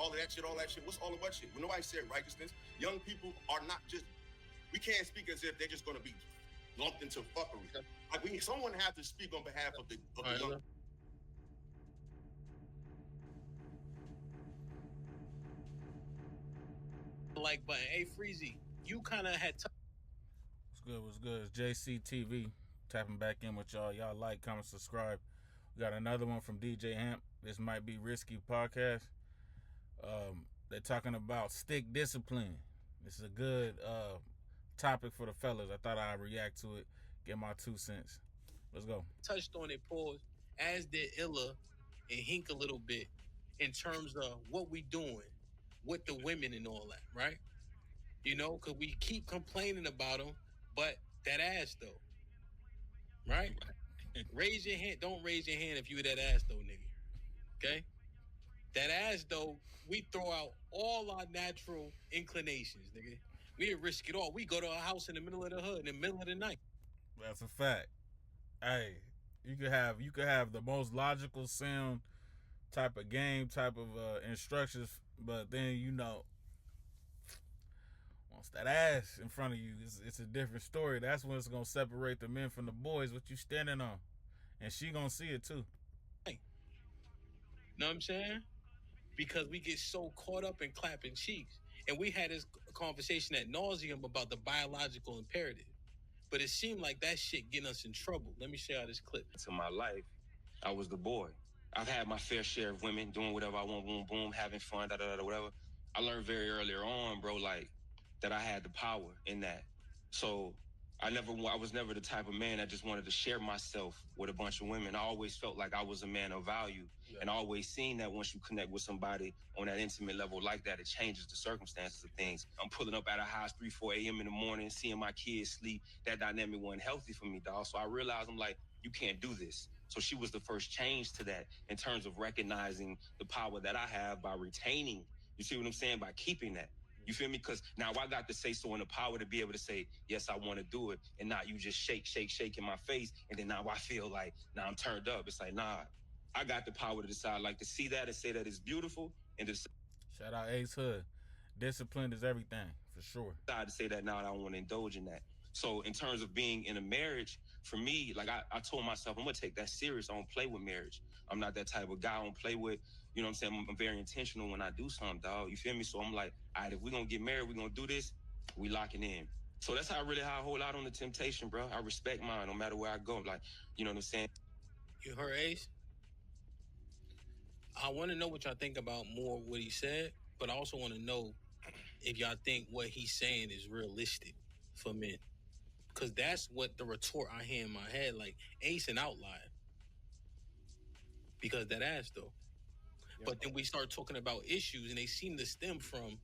all of that shit. What's all of what shit? When nobody said righteousness, young people are not just, we can't speak as if they're just going to be lumped into fuckery. Like someone has to speak on behalf of the young. Like button. Hey, Freezy, you kind of had. What's good? It's JCTV. Tapping back in with y'all. Y'all like, comment, subscribe. We got another one from DJ Hamp. This might be risky podcast. They're talking about stick discipline. This is a good topic for the fellas. I thought I'd react to it, get my 2 cents. Let's go. Touched on it, pause, as did Illa and Hink a little bit in terms of what we doing with the women and all that, right? You know, because we keep complaining about them, but that ass though, right? Raise your hand. Don't raise your hand if you that ass though, nigga. Okay? That ass though, we throw out all our natural inclinations, nigga. We risk it all. We go to a house in the middle of the hood in the middle of the night. That's a fact. Hey, you could have the most logical sound type of game, type of instructions, but then once that ass in front of you, it's a different story. That's when it's gonna separate the men from the boys. What you standing on, and she gonna see it too. Hey, know what I'm saying? Because we get so caught up in clapping cheeks, and we had this conversation ad nauseum about the biological imperative. But it seemed like that shit getting us in trouble. Let me show y'all this clip. To my life, I was the boy. I've had my fair share of women doing whatever I want, boom, boom, having fun, whatever. I learned very earlier on, bro, like that I had the power in that. So I was never the type of man that just wanted to share myself with a bunch of women. I always felt like I was a man of value, and I always seen that once you connect with somebody on that intimate level like that, it changes the circumstances of things. I'm pulling up at a house 3, 4 a.m. in the morning, seeing my kids sleep. That dynamic wasn't healthy for me, dog. So I realized, I'm like, you can't do this. So she was the first change to that in terms of recognizing the power that I have by retaining, you see what I'm saying, by keeping that. You feel me? Because now I got to say so in the power to be able to say, yes, I want to do it. And not you just shake in my face. And then now I feel like, now I'm turned up. It's like, nah, I got the power to decide, like to see that and say that it's beautiful. And to shout out Ace Hood. Discipline is everything, for sure. decide to say that now I don't want to indulge in that. So in terms of being in a marriage, for me, like I told myself, I'm going to take that serious. I don't play with marriage. I'm not that type of guy. I don't play with, you know what I'm saying? I'm very intentional when I do something, dog. You feel me? So I'm like, all right, if we're going to get married, we're going to do this, we locking in. So that's how I hold out on the temptation, bro. I respect mine no matter where I go. Like, you know what I'm saying? You heard Ace? I want to know what y'all think about more what he said, but I also want to know if y'all think what he's saying is realistic for men. Because that's what the retort I hear in my head, like Ace an outlier. Because that ass though. Yeah. But then we start talking about issues and they seem to stem from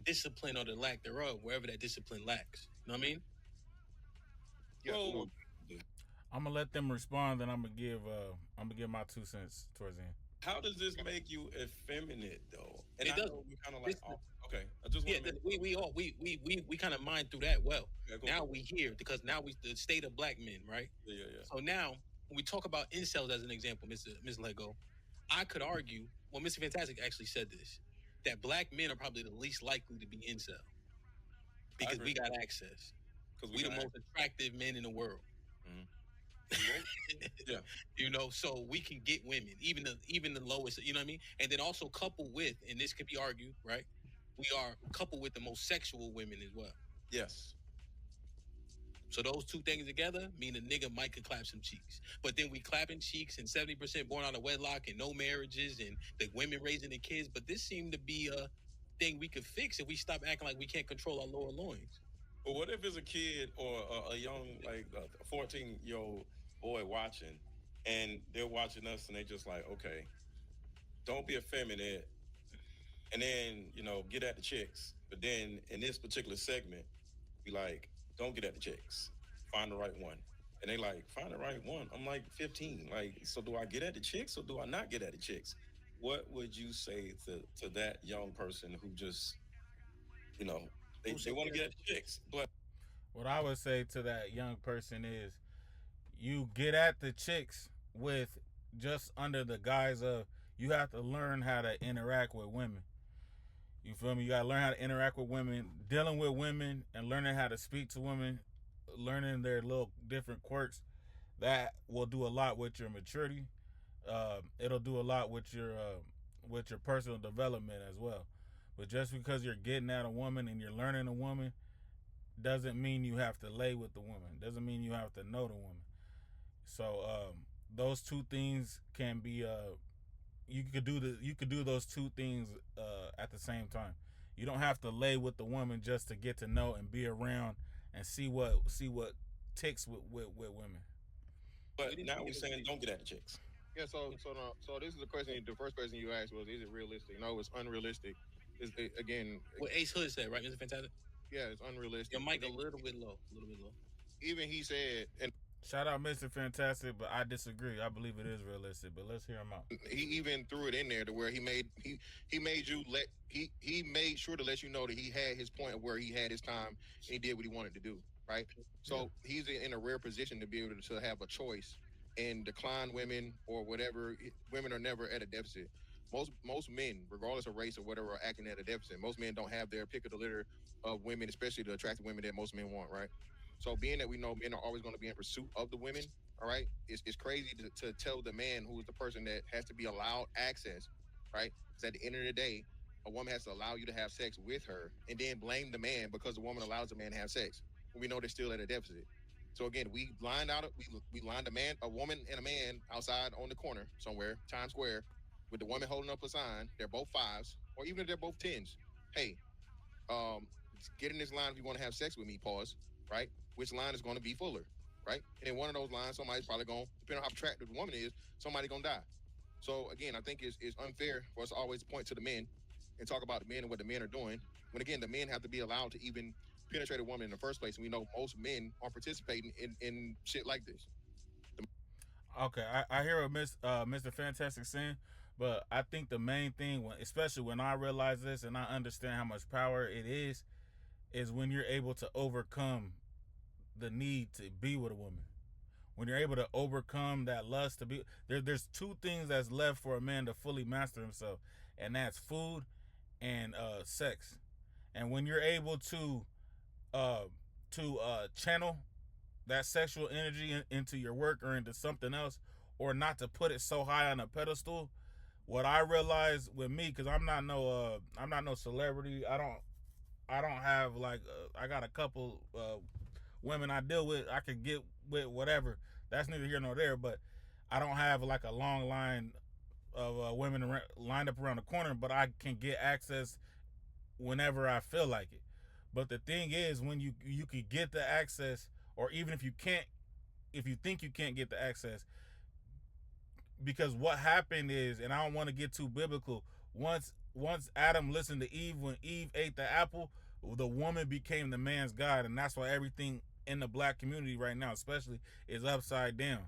discipline or the lack thereof, wherever that discipline lacks. You know what I mean? Yeah. Well, I'm gonna let them respond, and I'm gonna give my 2 cents towards the end. How does this make you effeminate though? And it does. We kind of like, okay. I just want we kind of mind through that well. Now we here because now we the state of black men, right? Yeah. So now when we talk about incels as an example, Mr. Lego, I could argue. Well, Mr. Fantastic actually said this, that black men are probably the least likely to be incel because we got access. Because we the most attractive men in the world. Mm-hmm. Yeah, you know, so we can get women, even the lowest, you know what I mean? And then also coupled with, and this could be argued, right? We are coupled with the most sexual women as well. Yes. So those two things together mean a nigga might could clap some cheeks. But then we clapping cheeks and 70% born out of wedlock and no marriages and the women raising the kids. But this seemed to be a thing we could fix if we stop acting like we can't control our lower loins. But what if it's a kid or a young, like a 14-year-old boy watching, and they're watching us and they just like, okay, don't be effeminate, and then, you know, get at the chicks. But then in this particular segment, be like, don't get at the chicks, find the right one. And they like, find the right one. I'm like 15. Like, so do I get at the chicks or do I not get at the chicks? What would you say to that young person who just, you know, they want to get at the chicks? But what I would say to that young person is, you get at the chicks with just under the guise of You have to learn how to interact with women. You feel me? You gotta learn how to interact with women, dealing with women, and learning how to speak to women, learning their little different quirks. That will do a lot with your maturity. It'll do a lot with your personal development as well. But just because you're getting at a woman and you're learning a woman doesn't mean you have to lay with the woman. Doesn't mean you have to know the woman. So those two things can be you could do those two things at the same time. You don't have to lay with the woman just to get to know and be around and see what ticks with women. But now we're saying don't get at the chicks. Yeah, so this is the question. The first question you asked was, is it realistic? No, it's unrealistic. Again, what Ace Hood said, right, Mr. Fantastic? Yeah, it's unrealistic. Your mic a little bit low. Even he said, and shout out Mr. Fantastic, but I disagree. I believe it is realistic, but let's hear him out. He even threw it in there to where he made sure to let you know that he had his point of where he had his time and he did what he wanted to do, right? So he's in a rare position to be able to have a choice and decline women or whatever. Women are never at a deficit. Most men, regardless of race or whatever, are acting at a deficit. Most men don't have their pick of the litter of women, especially the attractive women that most men want, right? So being that we know men are always going to be in pursuit of the women, all right, it's crazy to tell the man who is the person that has to be allowed access, right? Because at the end of the day, a woman has to allow you to have sex with her and then blame the man because the woman allows the man to have sex. We know they're still at a deficit. So again, we lined a woman and a man outside on the corner somewhere, Times Square, with the woman holding up a sign. They're both 5s, or even if they're both 10s. Hey, get in this line if you want to have sex with me, pause, right? Which line is going to be fuller, right? And in one of those lines, somebody's probably going, depending on how attractive the woman is, somebody's going to die. So again, I think it's unfair for us to always point to the men and talk about the men and what the men are doing, when again, the men have to be allowed to even penetrate a woman in the first place. And we know most men are participating in shit like this. Okay, I hear what Mr. Fantastic saying, but I think the main thing, especially when I realize this and I understand how much power it is when you're able to overcome the need to be with a woman. When you're able to overcome that lust to be there's two things that's left for a man to fully master himself, and that's food and sex. And when you're able to channel that sexual energy into your work or into something else, or not to put it so high on a pedestal, what I realized with me, because I'm not no celebrity. I don't have like I got a couple women I deal with. I could get with whatever. That's neither here nor there. But I don't have like a long line of women lined up around the corner. But I can get access whenever I feel like it. But the thing is, when you could get the access, or even if you think you can't get the access, because what happened is, and I don't want to get too biblical, once Adam listened to Eve, when Eve ate the apple, the woman became the man's God. And that's why everything in the black community right now especially is upside down,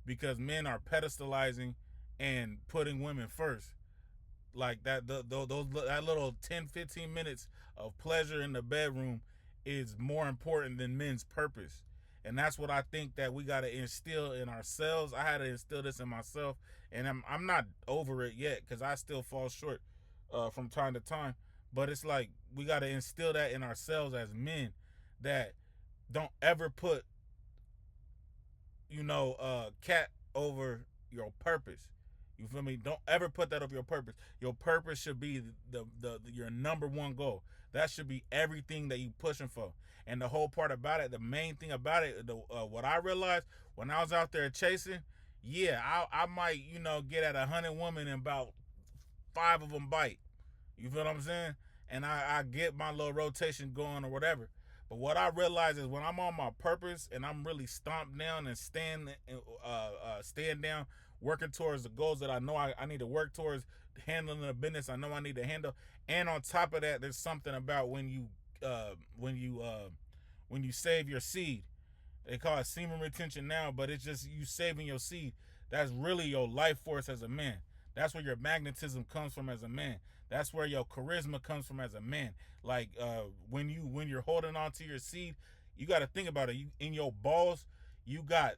because men are pedestalizing and putting women first. Like that little 10-15 minutes of pleasure in the bedroom is more important than men's purpose. And that's what I think that we got to instill in ourselves. I had to instill this in myself, and I'm not over it yet, because I still fall short from time to time. But it's like we got to instill that in ourselves as men, that don't ever put cat over your purpose. You feel me? Don't ever put that over your purpose. Your purpose should be your number one goal. That should be everything that you pushing for. And the whole part about it, the main thing about it, what I realized when I was out there chasing, I might, get at 100 women and about 5 of them bite. You feel what I'm saying? And I get my little rotation going or whatever. But what I realize is when I'm on my purpose and I'm really stomped down and stand down, working towards the goals that I know I need to work towards, handling the business I know I need to handle. And on top of that, there's something about when you save your seed. They call it semen retention now, but it's just you saving your seed. That's really your life force as a man. That's where your magnetism comes from as a man. That's where your charisma comes from as a man. Like when you're holding on to your seed, you got to think about it. In your balls, you got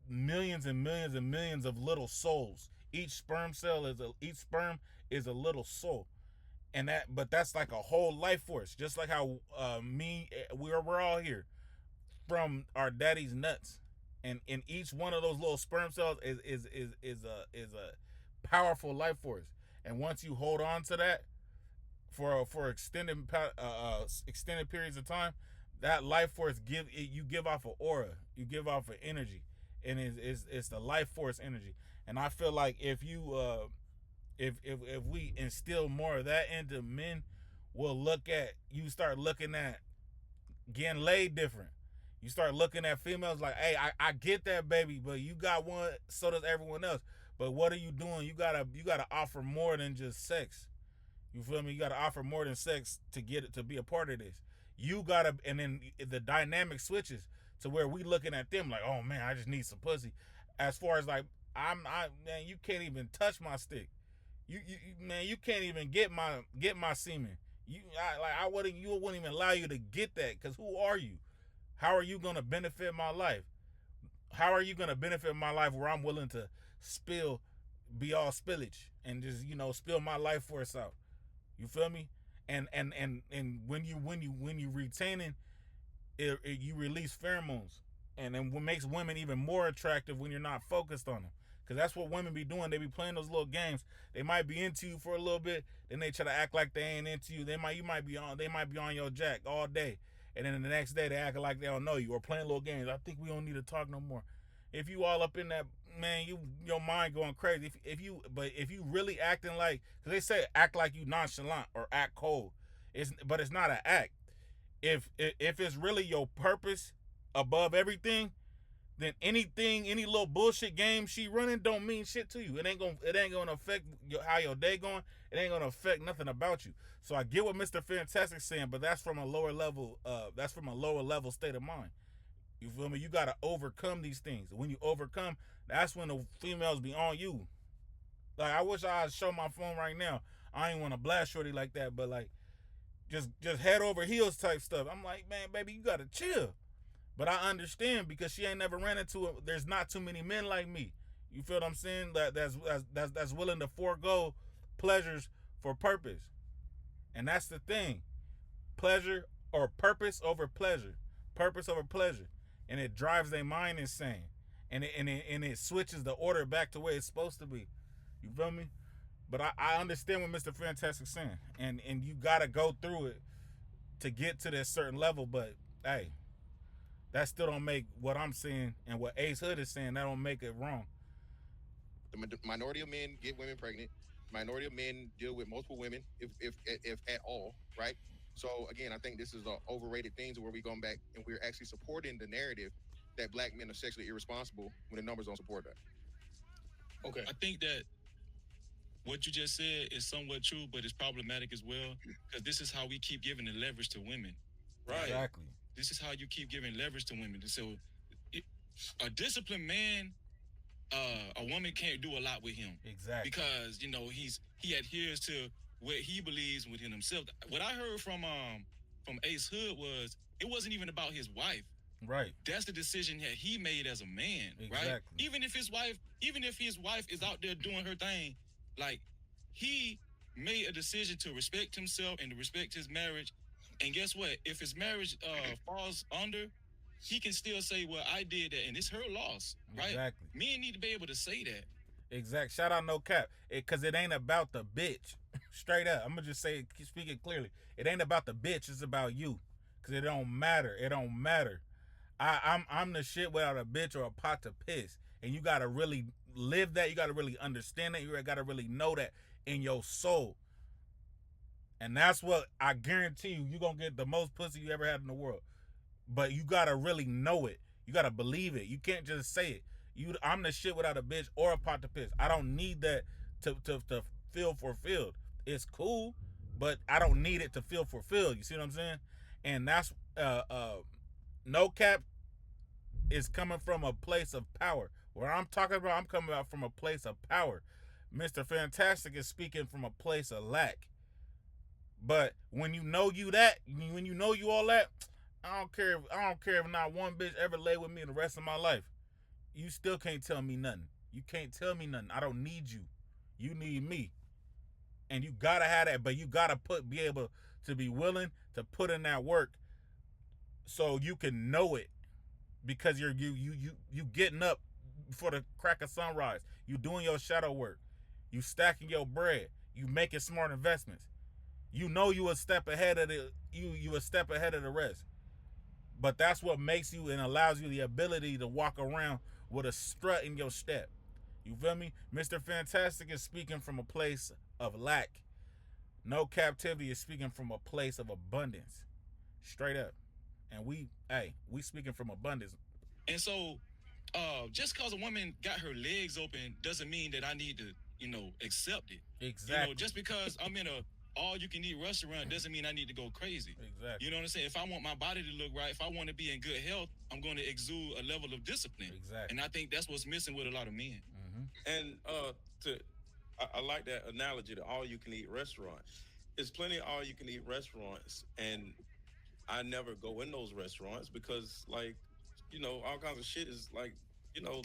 millions and millions and millions of little souls Each sperm is a little soul, and but that's like a whole life force. Just like how we're all here from our daddy's nuts, and in each one of those little sperm cells is a powerful life force. And once you hold on to that for extended periods of time, that life force you give off an aura, you give off an energy, and it's the life force energy. And I feel like if we instill more of that into men, you start looking at getting laid different. You start looking at females like, hey, I get that, baby, but you got one, so does everyone else. But what are you doing? You gotta offer more than just sex. You feel me? You gotta offer more than sex to get it to be a part of this. You gotta, and then the dynamic switches to where we looking at them like, oh man, I just need some pussy. As far as like, man, you can't even touch my stick. Man, you can't even get my semen. You wouldn't even allow you to get that, because who are you? How are you gonna benefit my life? How are you gonna benefit my life where I'm willing to be all spillage and just spill my life force out? You feel me? And when you retaining it, you release pheromones, and then what makes women even more attractive when you're not focused on them. Because that's what women be doing. They be playing those little games. They might be into you for a little bit, then they try to act like they ain't into you. They might be on your jack all day, and then the next day they act like they don't know you or playing little games. I think we don't need to talk no more. If you all up in that, man, your mind going crazy. If you really acting like, because they say act like you nonchalant or act cold, but it's not an act. If it's really your purpose above everything, then any little bullshit game she running don't mean shit to you. It ain't gonna affect how your day going. It ain't gonna affect nothing about you. So I get what Mr. Fantastic's saying, but that's from a lower level. That's from a lower level state of mind. You feel me? You gotta overcome these things. When you overcome, that's when the females be on you. Like, I wish I had show my phone right now. I ain't want to blast shorty like that, but like, just head over heels type stuff. I'm like, man, baby, you gotta chill. But I understand, because she ain't never ran into it. There's not too many men like me. You feel what I'm saying? That's willing to forego pleasures for purpose. And that's the thing. Pleasure or purpose over pleasure. Purpose over pleasure. And it drives their mind insane. And it switches the order back to where it's supposed to be. You feel me? But I understand what Mr. Fantastic's saying. And you gotta go through it to get to this certain level. But hey, that still don't make what I'm saying and what Ace Hood is saying, that don't make it wrong. The minority of men get women pregnant. Minority of men deal with multiple women, if at all, right? So again, I think this is the overrated things where we're going back and we're actually supporting the narrative that black men are sexually irresponsible when the numbers don't support that. Okay. I think that what you just said is somewhat true, but it's problematic as well, because this is how we keep giving the leverage to women. Right. Exactly. This is how you keep giving leverage to women. So a disciplined man, a woman can't do a lot with him. Exactly. Because, he adheres to what he believes within himself. What I heard from Ace Hood was, it wasn't even about his wife. Right. That's the decision that he made as a man, exactly. Right? Even if his wife is out there doing her thing, like, he made a decision to respect himself and to respect his marriage. And guess what? If his marriage falls under, he can still say, well, I did that, and it's her loss, right? Exactly. Men need to be able to say that. Exact. Shout out No Cap. Because it ain't about the bitch. Straight up. I'm going to just say it, speak it clearly. It ain't about the bitch. It's about you. Because it don't matter. It don't matter. I'm the shit without a bitch or a pot to piss. And you got to really live that. You got to really understand that. You got to really know that in your soul. And that's what I guarantee you're going to get the most pussy you ever had in the world. But you got to really know it. You got to believe it. You can't just say it. I'm the shit without a bitch or a pot to piss. I don't need that to feel fulfilled. It's cool, but I don't need it to feel fulfilled. You see what I'm saying? And that's, No Cap is coming from a place of power. What I'm talking about, I'm coming out from a place of power. Mr. Fantastic is speaking from a place of lack. But when you know you all that, I don't care if not one bitch ever lay with me the rest of my life. You still can't tell me nothing. You can't tell me nothing. I don't need you. You need me. And you gotta have that, but you gotta be able to be willing to put in that work so you can know it. Because you getting up before the crack of sunrise. You doing your shadow work. You stacking your bread. You making smart investments. You know you a step ahead of you a step ahead of the rest. But that's what makes you and allows you the ability to walk around with a strut in your step. You feel me? Mr. Fantastic is speaking from a place of lack. No Captivity is speaking from a place of abundance. Straight up. And we speaking from abundance. And so, just because a woman got her legs open doesn't mean that I need to, accept it. Exactly. Just because I'm in a all-you-can-eat restaurant doesn't mean I need to go crazy. Exactly. You know what I'm saying? If I want my body to look right, if I want to be in good health, I'm going to exude a level of discipline. Exactly. And I think that's what's missing with a lot of men. Mm-hmm. And I like that analogy, the all-you-can-eat restaurant. There's plenty of all-you-can-eat restaurants, and I never go in those restaurants because, like, all kinds of shit is like,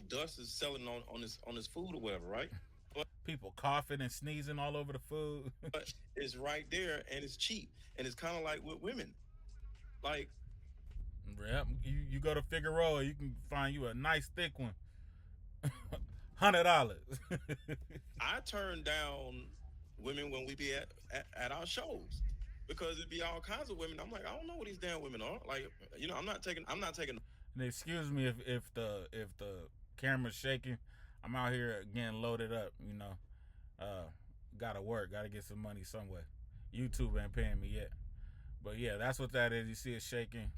dust is selling on this food or whatever, right? But people coughing and sneezing all over the food. But it's right there and it's cheap, and it's kind of like with women, like. Yep, you go to Figueroa, you can find you a nice thick one. $100. I turn down women when we be at our shows because it'd be all kinds of women. I'm like, I don't know what these damn women are. Like, I'm not taking. And excuse me if the camera's shaking. I'm out here getting loaded up. Gotta work. Gotta get some money some way. YouTube ain't paying me yet. But yeah, that's what that is. You see it shaking.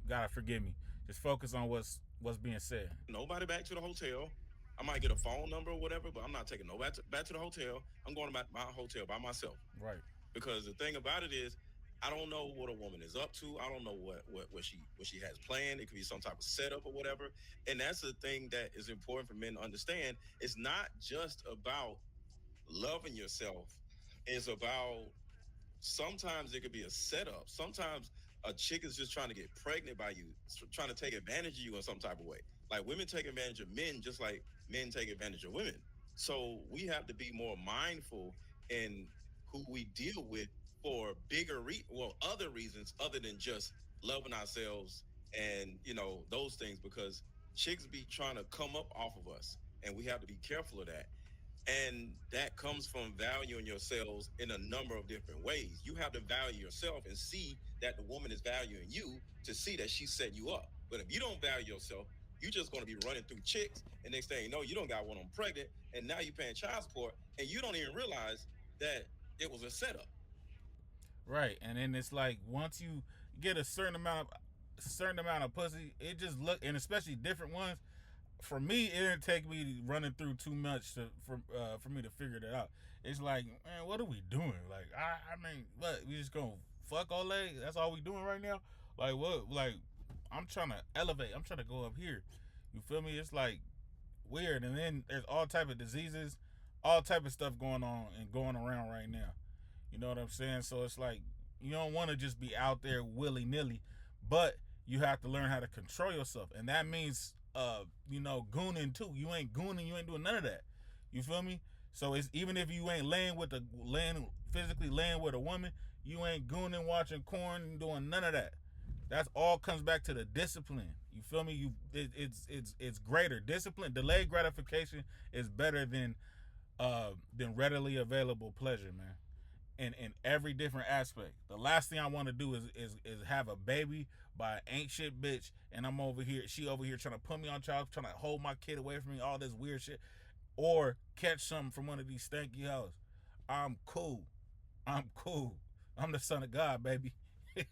Gotta forgive me. Just focus on what's being said. Nobody back to the hotel. I might get a phone number or whatever, but I'm not taking nobody back to the hotel. I'm going to my hotel by myself. Right. Because the thing about it is, I don't know what a woman is up to. I don't know what she has planned. It could be some type of setup or whatever. And that's the thing that is important for men to understand. It's not just about loving yourself. It's about, sometimes it could be a setup. Sometimes a chick is just trying to get pregnant by you, trying to take advantage of you in some type of way. Like, women take advantage of men just like men take advantage of women. So we have to be more mindful in who we deal with for other reasons other than just loving ourselves and, those things, because chicks be trying to come up off of us, and we have to be careful of that. And that comes from valuing yourselves in a number of different ways. You have to value yourself and see that the woman is valuing you to see that she's setting you up. But if you don't value yourself, you're just going to be running through chicks, and next thing you know, you don't got one on pregnant, and now you're paying child support, and you don't even realize that it was a setup. Right, and then it's like once you get a certain amount of pussy, it just and especially different ones. For me, it didn't take me running through too much for me to figure that out. It's like, man, what are we doing? Like, I mean, what, we just gonna fuck all day? That's all we doing right now? Like, what? Like, I'm trying to elevate. I'm trying to go up here. You feel me? It's like weird. And then there's all type of diseases, all type of stuff going on and going around right now. You know what I'm saying? So it's like, you don't want to just be out there willy-nilly, but you have to learn how to control yourself. And that means, gooning too. You ain't gooning, you ain't doing none of that. You feel me? So it's, even if you ain't physically laying with a woman, you ain't gooning, watching porn, and doing none of that. That's all comes back to the discipline. You feel me? It's greater discipline. Delayed gratification is better than readily available pleasure, man. In every different aspect. The last thing I want to do is have a baby by an ain't shit bitch, and she over here trying to put me on child, trying to hold my kid away from me, all this weird shit, or catch something from one of these stanky hoes. I'm cool. I'm the son of God, baby. It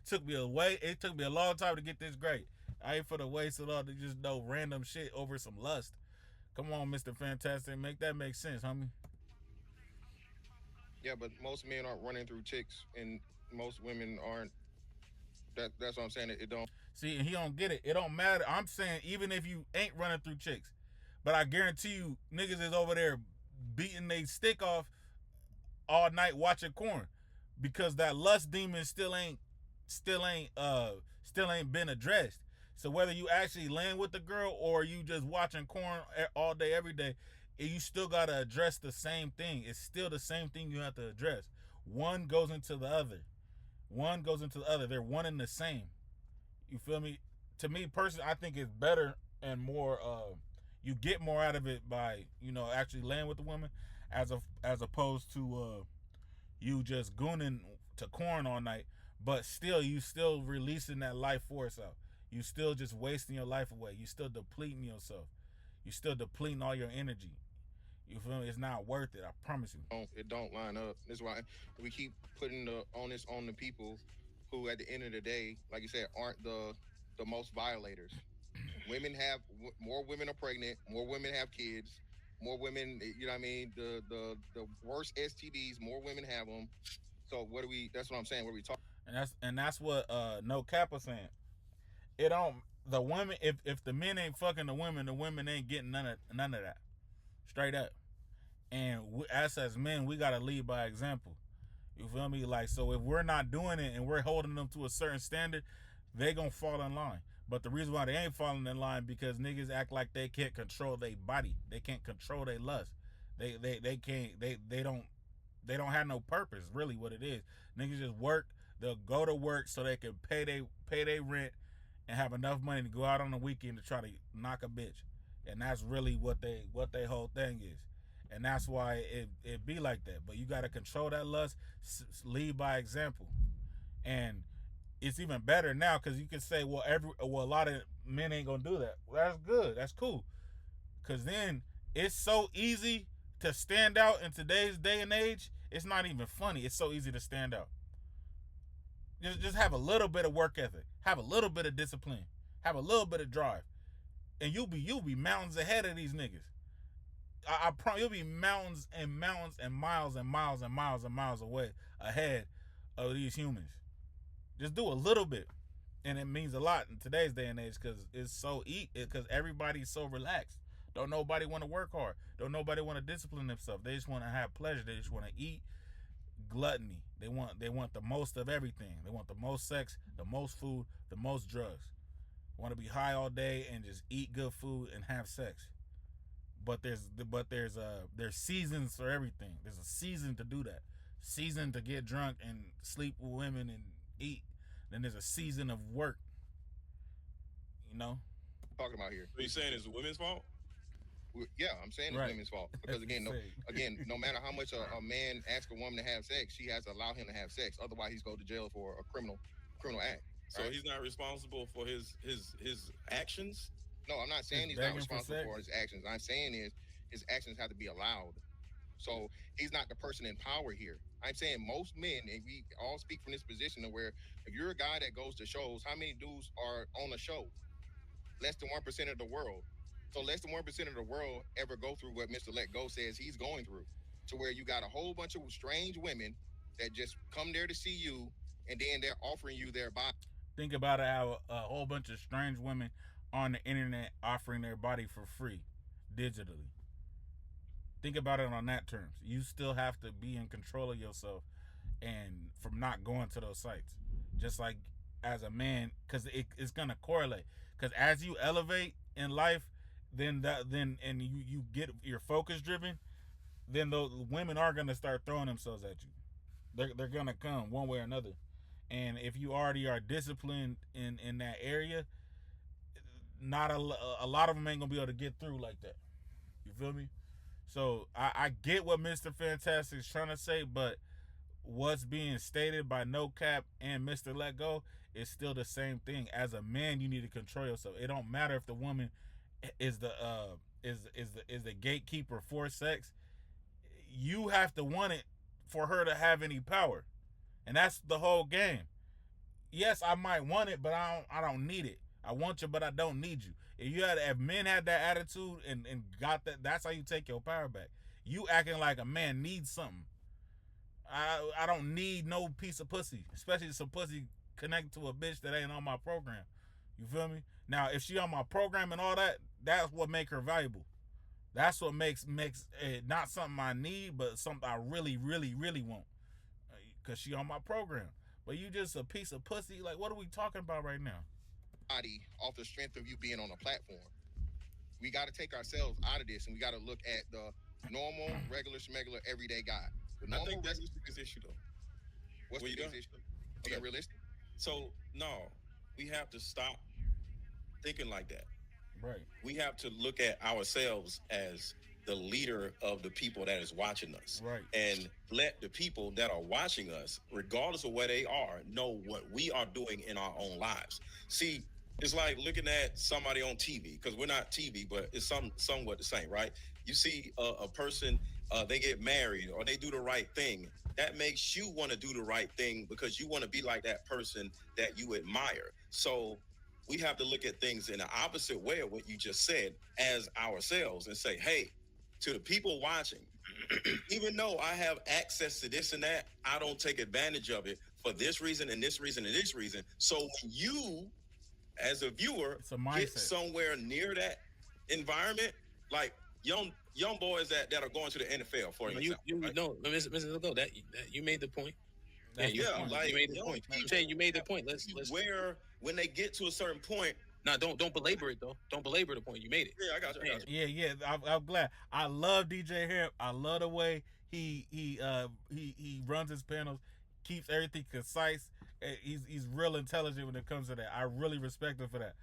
took me a long time to get this great. I ain't for the waste of all to just know random shit over some lust. Come on, Mr. Fantastic, make that make sense, homie. Yeah, but most men aren't running through chicks, and most women aren't. That's what I'm saying. It don't. See, and he don't get it. It don't matter. I'm saying even if you ain't running through chicks, but I guarantee you, niggas is over there beating they stick off all night watching porn, because that lust demon still ain't been addressed. So whether you actually laying with the girl or you just watching corn all day, every day, you still got to address the same thing. It's still the same thing you have to address. One goes into the other. One goes into the other. They're one and the same. You feel me? To me personally, I think it's better and more. You get more out of it by actually laying with the woman, as opposed to you just gooning to corn all night. But still, you still releasing that life force out. You still just wasting your life away. You still depleting yourself. You still depleting all your energy. You feel me? It's not worth it. I promise you. It don't line up. That's why we keep putting the onus on the people who, at the end of the day, like you said, aren't the most violators. Women have more women are pregnant. More women have kids. More women, you know what I mean? The worst STDs. More women have them. So what do we? That's what I'm saying. What are we talking? And that's what No Cap was saying. It don't the women if the men ain't fucking the women ain't getting none of that. Straight up. And us as men, we gotta lead by example. You feel me? Like, so if we're not doing it and we're holding them to a certain standard, they gonna fall in line. But the reason why they ain't falling in line because niggas act like they can't control their body. They can't control their lust. They don't have no purpose. Really, what it is, niggas just work. They'll go to work so they can pay they rent and have enough money to go out on the weekend to try to knock a bitch. And that's really what they whole thing is. And that's why it be like that. But you got to control that lust, lead by example. And it's even better now because you can say, well, a lot of men ain't gonna do that. Well, that's good. That's cool. Because then it's so easy to stand out in today's day and age. It's not even funny. It's so easy to stand out. Just have a little bit of work ethic. Have a little bit of discipline. Have a little bit of drive. And you'll be mountains ahead of these niggas. I promise you'll be mountains and mountains and miles and miles and miles and miles away ahead of these humans. Just do a little bit, and it means a lot in today's day and age because it's so because everybody's so relaxed. Don't nobody want to work hard. Don't nobody want to discipline themselves. They just want to have pleasure. They just want to eat. Gluttony. They want the most of everything. They want the most sex, the most food, the most drugs. Want to be high all day and just eat good food and have sex. But there's seasons for everything. There's a season to do that. Season to get drunk and sleep with women and eat. Then there's a season of work. Talking about here. So you saying it's the women's fault? Yeah, I'm saying it's women's fault because again, no matter how much a man asks a woman to have sex, she has to allow him to have sex. Otherwise, he's go to jail for a criminal act. So he's not responsible for his actions. No, I'm not saying he's not responsible for his actions. I'm saying is his actions have to be allowed. So he's not the person in power here. I'm saying most men, and we all speak from this position of where if you're a guy that goes to shows, how many dudes are on a show? Less than 1% of the world. So less than 1% of the world ever go through what Mr. Let Go says he's going through. To where you got a whole bunch of strange women that just come there to see you, and then they're offering you their body. Think about how a whole bunch of strange women on the internet offering their body for free, digitally. Think about it on that terms. You still have to be in control of yourself and from not going to those sites. Just like as a man, because it's gonna correlate. Because as you elevate in life, then you get your focus driven, then the women are gonna start throwing themselves at you. They're gonna come one way or another. And if you already are disciplined in that area, not a lot of them ain't gonna be able to get through like that. You feel me? So I get what Mr. Fantastic is trying to say, but what's being stated by No Cap and Mr. Let Go is still the same thing. As a man, you need to control yourself. It don't matter if the woman is the gatekeeper for sex. You have to want it for her to have any power, and that's the whole game. Yes, I might want it, but I don't need it. I want you, but I don't need you. If men had that attitude and got that, that's how you take your power back. You acting like a man needs something. I don't need no piece of pussy, especially some pussy connected to a bitch that ain't on my program. You feel me? Now, if she on my program and all that, that's what make her valuable. That's what makes it not something I need, but something I really, really, really want. Because she on my program. But you just a piece of pussy. Like, what are we talking about right now? body off the strength of you being on a platform. We got to take ourselves out of this, and we got to look at the normal, regular, schmegular, everyday guy. The I normal, think that's regular. the biggest issue, though. What's Well, the you biggest done? issue? Being Okay. realistic. So no, we have to stop thinking like that. Right. We have to look at ourselves as the leader of the people that is watching us, Right. and let the people that are watching us, regardless of where they are, know what we are doing in our own lives. See, it's like looking at somebody on TV, because we're not TV, but it's somewhat the same, right? You see a person, they get married or they do the right thing. That makes you want to do the right thing because you want to be like that person that you admire. So we have to look at things in the opposite way of what you just said as ourselves and say, hey, to the people watching, even though I have access to this and that, I don't take advantage of it for this reason and this reason and this reason. So when you, as a viewer, It's a get mindset. somewhere near that environment, like young boys that are going to the NFL, for example. Right? No, Mr. Legault, that you made the point. That's you, the Yeah, point. like you made the young point. I'm people saying you made the have point. to Let's be where when they get to a certain point. nah, don't belabor it though. Don't belabor the point. You made it. Yeah, I got you. Yeah. I'm glad. I love DJ Hamp. I love the way he runs his panels, keeps everything concise. He's real intelligent when it comes to that. I really respect him for that.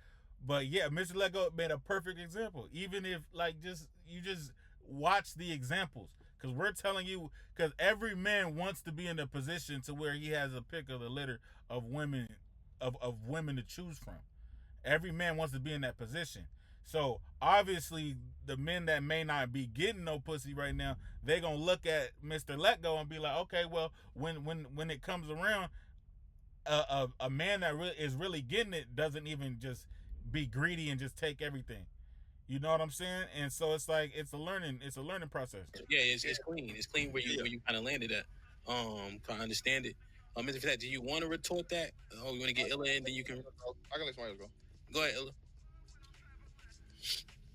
But yeah, Mr. Lego made a perfect example. Even if you just watch the examples, because we're telling you, because every man wants to be in a position to where he has a pick of the litter of women of women to choose from. Every man wants to be in that position. So obviously, the men that may not be getting no pussy right now, they gonna look at Mr. Let Go and be like, okay, well, when it comes around, a man that is really getting it doesn't even just be greedy and just take everything. You know what I'm saying? And so it's like it's a learning process. Yeah, it's clean. It's clean where you kind of landed at. Can I understand it? Mr. Fat, do you want to retort that? Oh, you want to get Illa in, then you can I can let somebody else go. go ahead, Illa.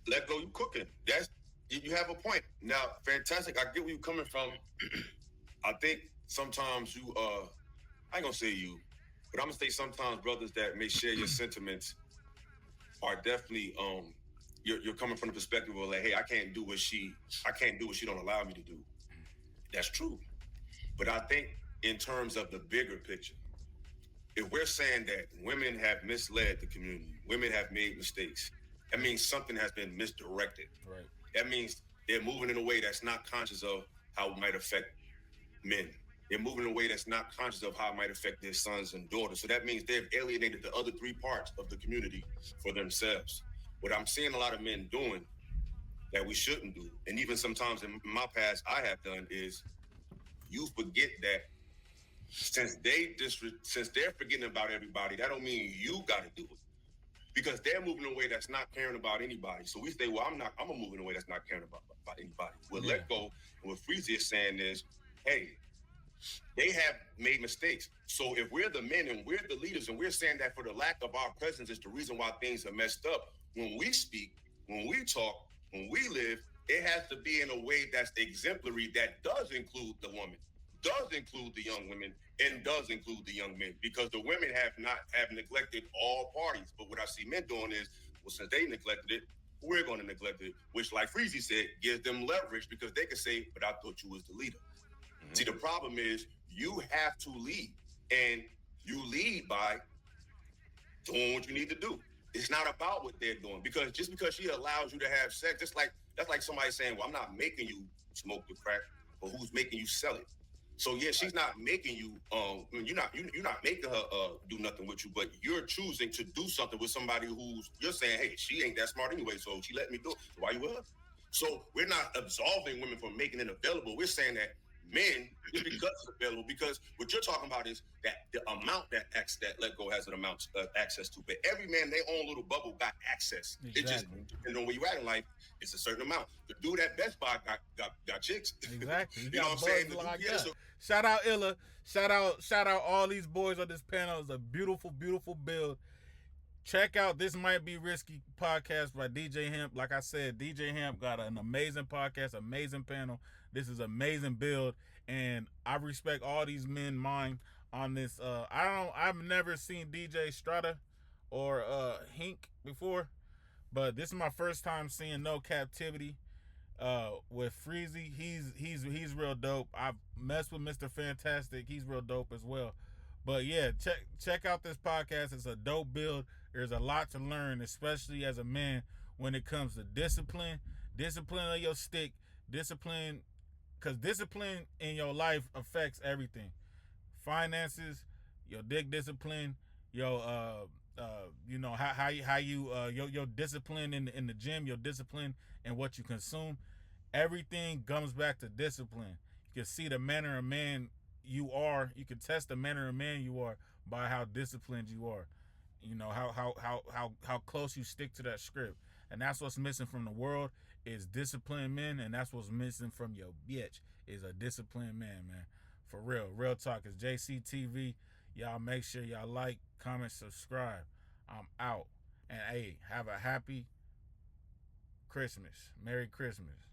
Let go, you cooking. That's you have a point. Now, fantastic. I get where you're coming from. I think sometimes you I ain't gonna say you, but I'm gonna say sometimes brothers that may share your sentiments are definitely you're coming from the perspective of like, hey, I can't do what she don't allow me to do. That's true. But I think in terms of the bigger picture, if we're saying that women have misled the community, women have made mistakes, that means something has been misdirected. Right. That means they're moving in a way that's not conscious of how it might affect men. They're moving in a way that's not conscious of how it might affect their sons and daughters. So that means they've alienated the other three parts of the community for themselves. What I'm seeing a lot of men doing that we shouldn't do, and even sometimes in my past I have done, is you forget that since they're forgetting about everybody, that don't mean you got to do it. Because they're moving in a way that's not caring about anybody. So we say, well, I'm gonna move in a way that's not caring about anybody. Well, Let Go, and what Freezy is saying is, hey, they have made mistakes. So if we're the men and we're the leaders and we're saying that for the lack of our presence is the reason why things are messed up, when we speak, when we talk, when we live, it has to be in a way that's exemplary, that does include the woman, does include the young women, and does include the young men, because the women have neglected all parties. But what I see men doing is, well, since they neglected it, we're going to neglect it, which, like Freezy said, gives them leverage because they can say, but I thought you was the leader. Mm-hmm. See, the problem is you have to lead, and you lead by doing what you need to do. It's not about what they're doing, because just because she allows you to have sex, that's like somebody saying, well, I'm not making you smoke the crack, but who's making you sell it? So yeah, she's not making you. You're not making her do nothing with you, but you're choosing to do something with somebody who's. You're saying, hey, she ain't that smart anyway, so she let me do it. So why you with her? So we're not absolving women from making it available. We're saying that men, just because it's available, because what you're talking about is that the amount that Let Go has an amount of access to. But every man, their own little bubble got access. Exactly. It just depends on where you're at in life. It's a certain amount. The dude at Best Buy got chicks. Exactly. You know what I'm saying? So, shout out Illa. Shout out all these boys on this panel. It's a beautiful, beautiful build. Check out This Might Be Risky podcast by DJ Hamp. Like I said, DJ Hamp got an amazing podcast, amazing panel. This is amazing build, and I respect all these men mind on this. I've never seen DJ Strata or Hink before, but this is my first time seeing No Captivity with Freezy. He's real dope. I've messed with Mr. Fantastic. He's real dope as well. But yeah, check out this podcast. It's a dope build. There's a lot to learn, especially as a man, when it comes to discipline of your stick, discipline, because discipline in your life affects everything. Finances, your dick discipline, your how you your discipline in the gym, your discipline in what you consume. Everything comes back to discipline. You can see the manner of man you are. You can test the manner of man you are by how disciplined you are. You know how close you stick to that script, and that's what's missing from the world is disciplined men, and that's what's missing from your bitch is a disciplined man, man. For real talk. It's JCTV. Y'all make sure y'all like, comment, subscribe. I'm out, and hey, have a happy Christmas. Merry Christmas.